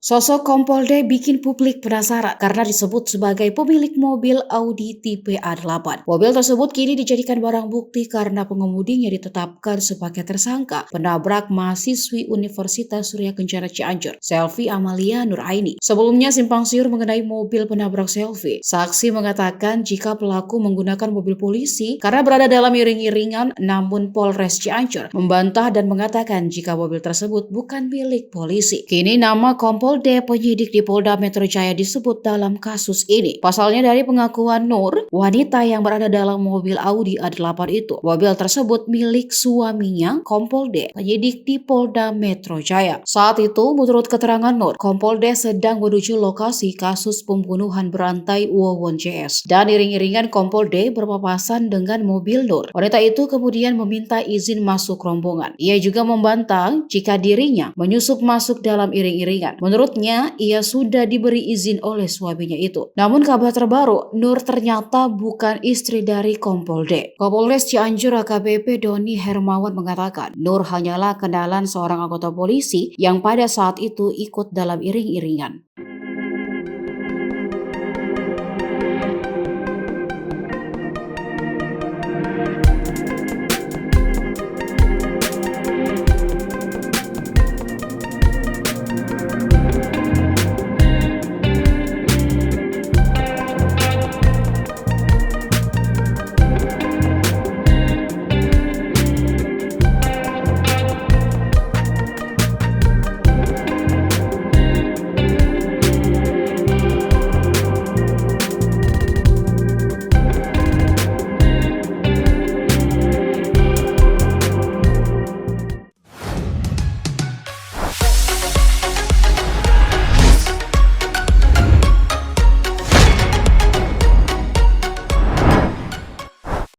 Sosok Kompol D bikin publik penasaran karena disebut sebagai pemilik mobil Audi tipe A8. Mobil tersebut kini dijadikan barang bukti karena pengemudinya ditetapkan sebagai tersangka penabrak mahasiswi Universitas Surya Kencana Cianjur, Selvi Amalia Nuraini. Sebelumnya simpang siur mengenai mobil penabrak Selvi. Saksi mengatakan jika pelaku menggunakan mobil polisi karena berada dalam iring-iringan, namun Polres Cianjur membantah dan mengatakan jika mobil tersebut bukan milik polisi. Kini nama Kompol D penyidik di Polda Metro Jaya disebut dalam kasus ini. Pasalnya dari pengakuan Nur, wanita yang berada dalam mobil Audi A8 itu, mobil tersebut milik suaminya Kompol D, penyidik di Polda Metro Jaya. Saat itu, menurut keterangan Nur, Kompol D sedang menuju lokasi kasus pembunuhan berantai Wawon JS dan iring-iringan Kompol D berpapasan dengan mobil Nur. Wanita itu kemudian meminta izin masuk rombongan. Ia juga membantah jika dirinya menyusup masuk dalam iring-iringan. Menurutnya, ia sudah diberi izin oleh suaminya itu. Namun kabar terbaru, Nur ternyata bukan istri dari Kompol D. Kapolres Cianjur AKBP Doni Hermawan mengatakan, Nur hanyalah kenalan seorang anggota polisi yang pada saat itu ikut dalam iring-iringan.